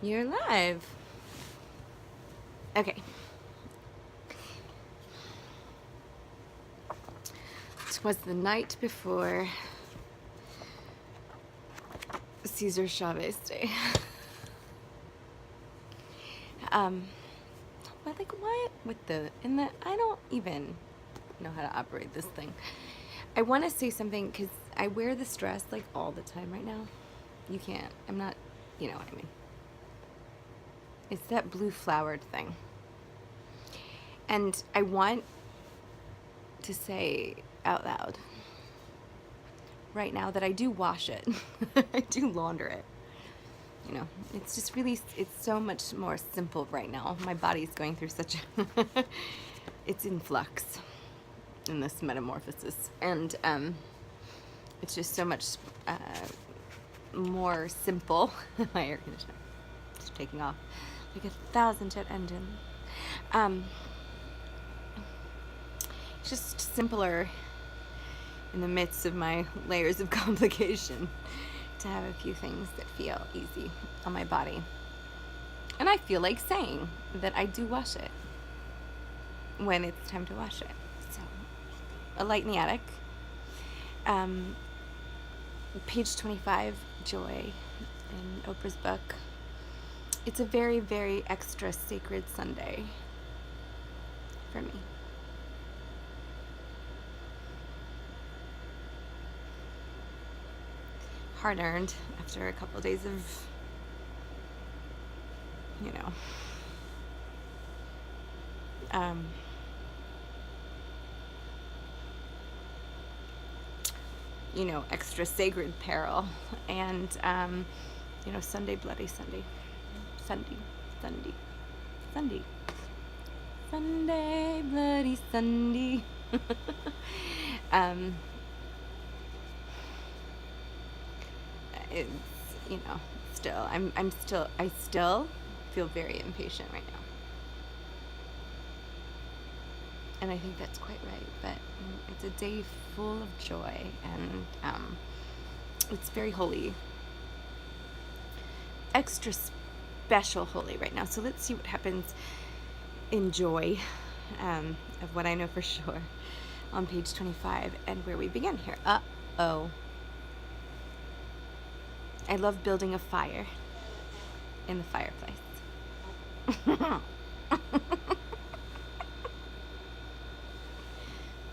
You're live. Okay. It was the night before Cesar Chavez Day. But like what with I don't even know how to operate this thing. I want to say something because I wear this dress like all the time right now. You can't. I'm not, you know what I mean. It's that blue flowered thing. And I want to say out loud right now that I do wash it. I do launder it. You know, it's just really, it's so much more simple right now. My body's going through such a, it's in flux in this metamorphosis. And it's just so much more simple. My air conditioner is taking off like a 1,000-jet engine. It's just simpler in the midst of my layers of complication to have a few things that feel easy on my body. And I feel like saying that I do wash it when it's time to wash it. So, A Light in the Attic. Page 25, Joy, in Oprah's book. It's a very, very extra sacred Sunday for me. Hard-earned after a couple of days of, extra sacred peril. And, Sunday, Bloody Sunday. Sunday, Bloody Sunday. It's, I still feel very impatient right now. And I think that's quite right, but it's a day full of joy, and it's very holy. Extra special holy right now. So let's see what happens in joy of what I know for sure on page 25 and where we begin here. Uh-oh. I love building a fire in the fireplace.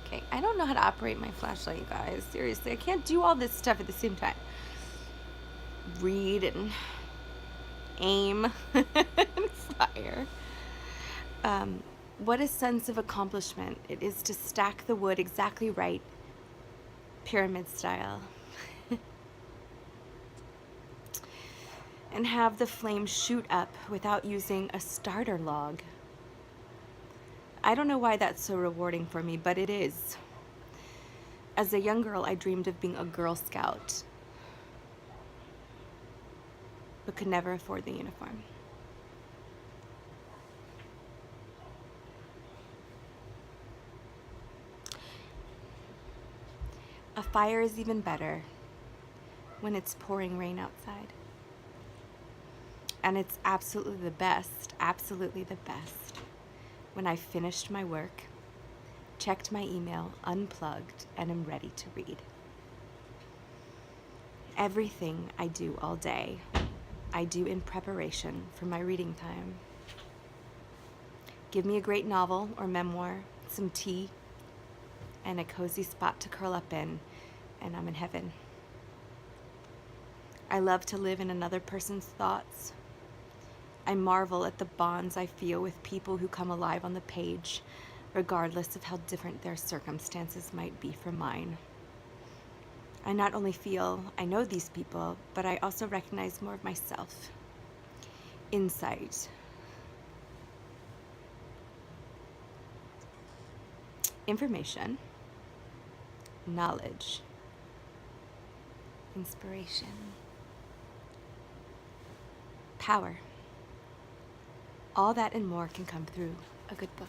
Okay, I don't know how to operate my flashlight, you guys. Seriously, I can't do all this stuff at the same time. Read and aim and fire. What a sense of accomplishment it is to stack the wood exactly right, pyramid style. And have the flame shoot up without using a starter log. I don't know why that's so rewarding for me, but it is. As a young girl, I dreamed of being a Girl Scout, but could never afford the uniform. A fire is even better when it's pouring rain outside. And it's absolutely the best when I finished my work, checked my email, unplugged, and am ready to read. Everything I do all day, I do in preparation for my reading time. Give me a great novel or memoir, some tea, and a cozy spot to curl up in, and I'm in heaven. I love to live in another person's thoughts. I marvel at the bonds I feel with people who come alive on the page, regardless of how different their circumstances might be from mine. I not only feel I know these people, but I also recognize more of myself. Insight. Information. Knowledge. Inspiration. Power. All that and more can come through a good book.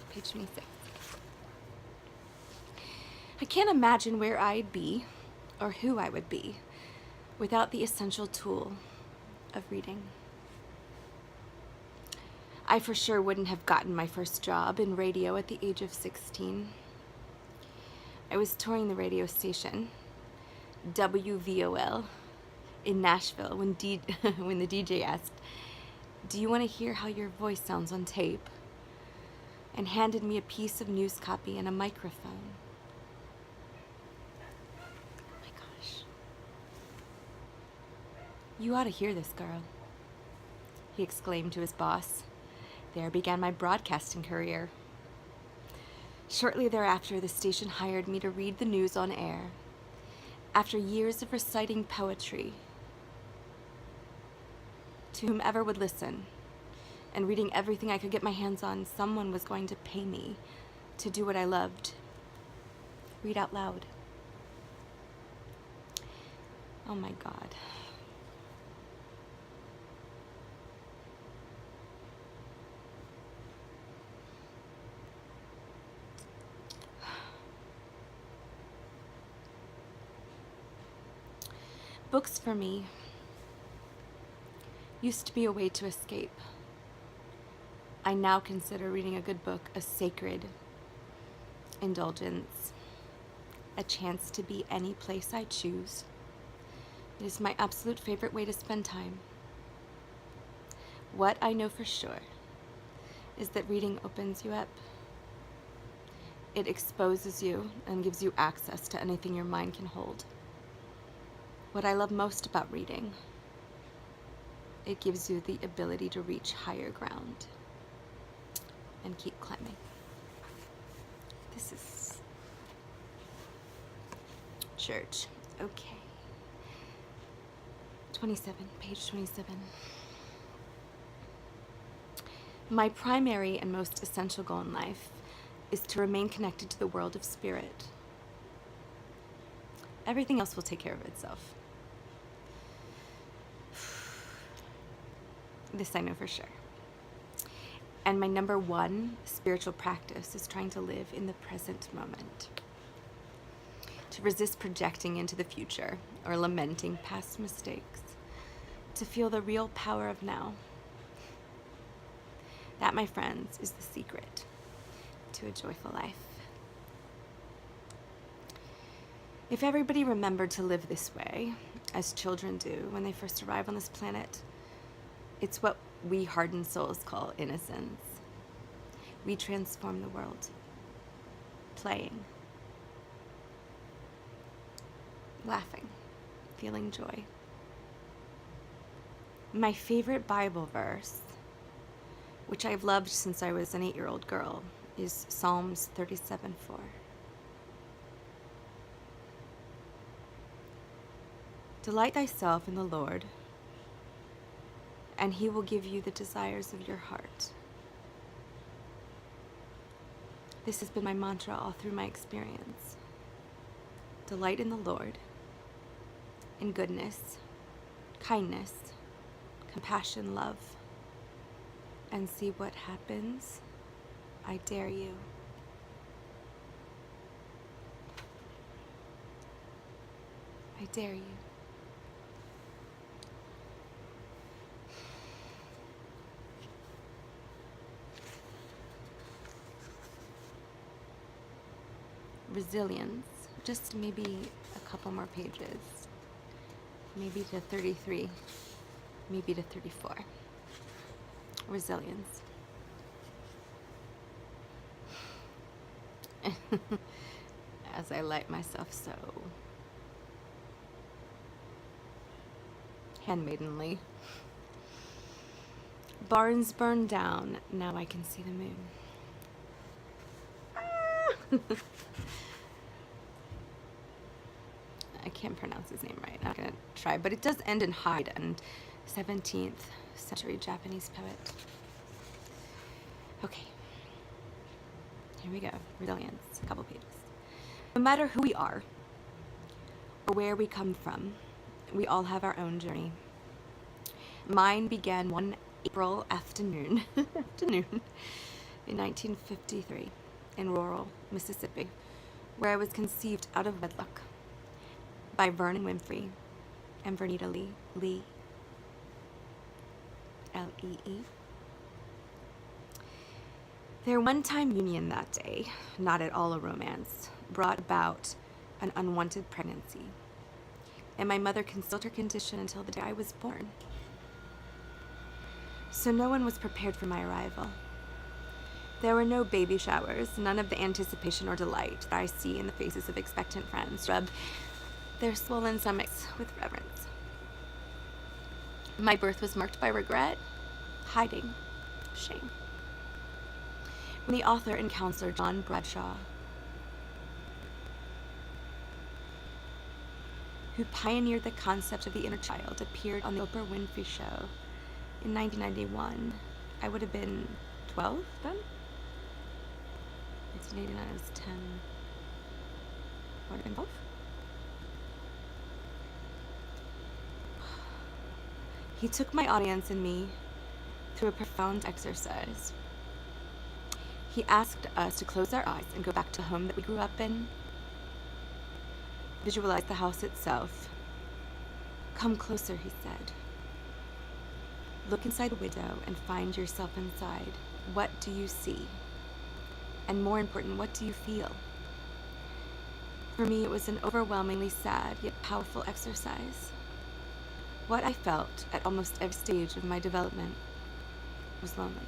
Page 26. I can't imagine where I'd be or who I would be without the essential tool of reading. I for sure wouldn't have gotten my first job in radio at the age of 16. I was touring the radio station, WVOL, in Nashville when when the DJ asked, "Do you want to hear how your voice sounds on tape?" and handed me a piece of news copy and a microphone. Oh my gosh. "You ought to hear this girl," he exclaimed to his boss. There began my broadcasting career. Shortly thereafter, the station hired me to read the news on air. After years of reciting poetry to whomever would listen, and reading everything I could get my hands on, someone was going to pay me to do what I loved: read out loud. Oh my God. Books for me used to be a way to escape. I now consider reading a good book a sacred indulgence, a chance to be any place I choose. It is my absolute favorite way to spend time. What I know for sure is that reading opens you up. It exposes you and gives you access to anything your mind can hold. What I love most about reading, it gives you the ability to reach higher ground and keep climbing. This is church. Okay. 27, page 27. My primary and most essential goal in life is to remain connected to the world of spirit. Everything else will take care of itself. This I know for sure. And my number one spiritual practice is trying to live in the present moment. To resist projecting into the future or lamenting past mistakes. To feel the real power of now. That, my friends, is the secret to a joyful life. If everybody remembered to live this way, as children do when they first arrive on this planet, it's what we hardened souls call innocence. We transform the world. Playing. Laughing. Feeling joy. My favorite Bible verse, which I've loved since I was an 8-year-old girl, is Psalms 37:4. Delight thyself in the Lord, and he will give you the desires of your heart. This has been my mantra all through my experience. Delight in the Lord, in goodness, kindness, compassion, love, and see what happens. I dare you. I dare you. Resilience, just maybe a couple more pages, maybe to 33, maybe to 34. Resilience. As I light myself so handmaidenly. Barns burned down, now I can see the moon. I can't pronounce his name right. I'm not gonna try, but it does end in Hyde, and 17th century Japanese poet. Okay, here we go. Resilience, a couple pages. No matter who we are or where we come from, we all have our own journey. Mine began one April afternoon in 1953 in rural Mississippi, where I was conceived out of wedlock by Vernon Winfrey and Vernita Lee, L-E-E. Their one-time union that day, not at all a romance, brought about an unwanted pregnancy, and my mother concealed her condition until the day I was born. So no one was prepared for my arrival. There were no baby showers, none of the anticipation or delight that I see in the faces of expectant friends rub their swollen stomachs with reverence. My birth was marked by regret, hiding, shame. When the author and counselor John Bradshaw, who pioneered the concept of the inner child, appeared on the Oprah Winfrey Show in 1991, I would have been 12 then? 1989, I was 10. I would have been 12? He took my audience and me through a profound exercise. He asked us to close our eyes and go back to the home that we grew up in. Visualize the house itself. Come closer, he said. Look inside the window and find yourself inside. What do you see? And more important, what do you feel? For me, it was an overwhelmingly sad yet powerful exercise. What I felt at almost every stage of my development was lonely.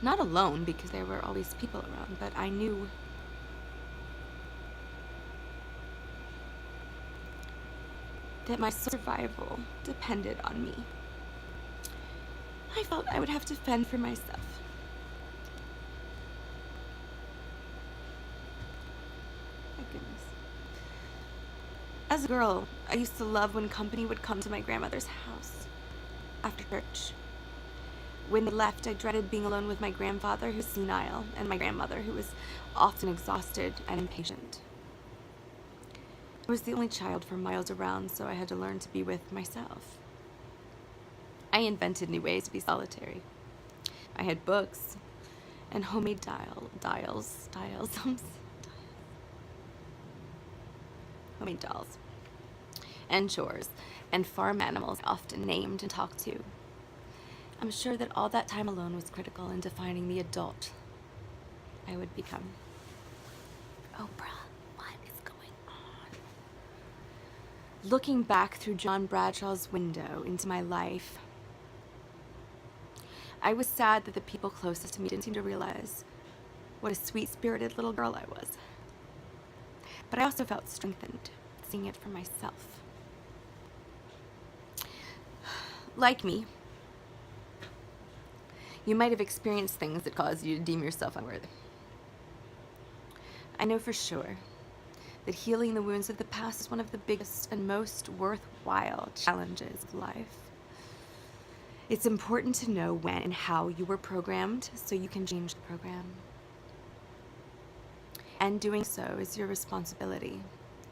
Not alone, because there were always people around, but I knew that my survival depended on me. I felt I would have to fend for myself. My goodness. As a girl, I used to love when company would come to my grandmother's house after church. When they left, I dreaded being alone with my grandfather, who was senile, and my grandmother, who was often exhausted and impatient. I was the only child for miles around, so I had to learn to be with myself. I invented new ways to be solitary. I had books and homemade homemade dolls, and chores, and farm animals often named and talked to. I'm sure that all that time alone was critical in defining the adult I would become. Oprah, what is going on? Looking back through John Bradshaw's window into my life, I was sad that the people closest to me didn't seem to realize what a sweet-spirited little girl I was. But I also felt strengthened seeing it for myself. Like me, you might have experienced things that caused you to deem yourself unworthy. I know for sure that healing the wounds of the past is one of the biggest and most worthwhile challenges of life. It's important to know when and how you were programmed so you can change the program. And doing so is your responsibility,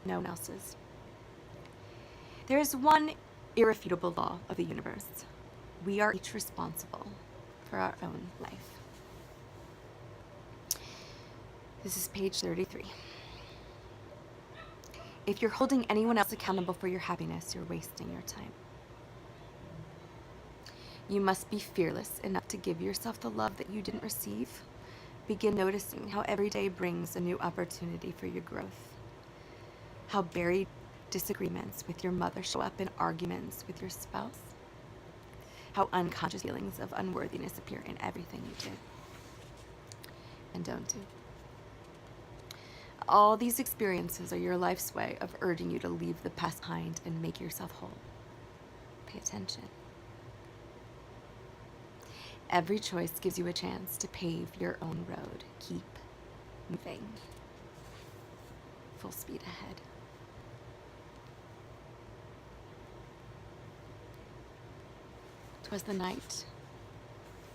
no one else's. There is one irrefutable law of the universe. We are each responsible for our own life. This is page 33. If you're holding anyone else accountable for your happiness, you're wasting your time. You must be fearless enough to give yourself the love that you didn't receive. Begin noticing how every day brings a new opportunity for your growth. How buried disagreements with your mother show up in arguments with your spouse. How unconscious feelings of unworthiness appear in everything you do and don't do. All these experiences are your life's way of urging you to leave the past behind and make yourself whole. Pay attention. Every choice gives you a chance to pave your own road. Keep moving. Full speed ahead. Was the night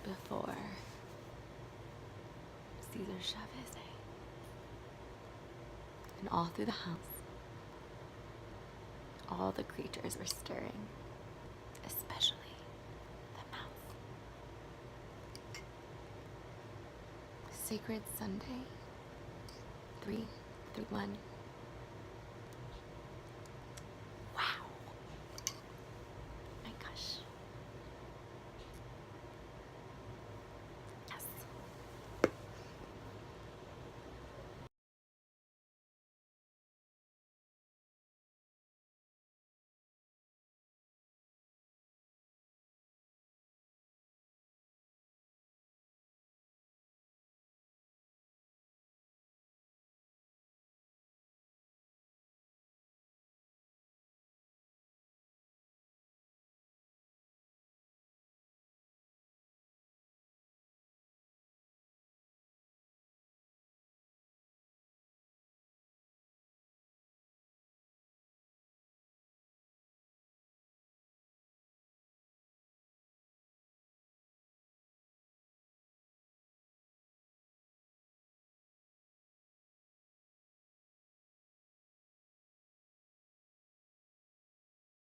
before Caesar Chavez, and all through the house, all the creatures were stirring, especially the mouse. Sacred Sunday, 3/31.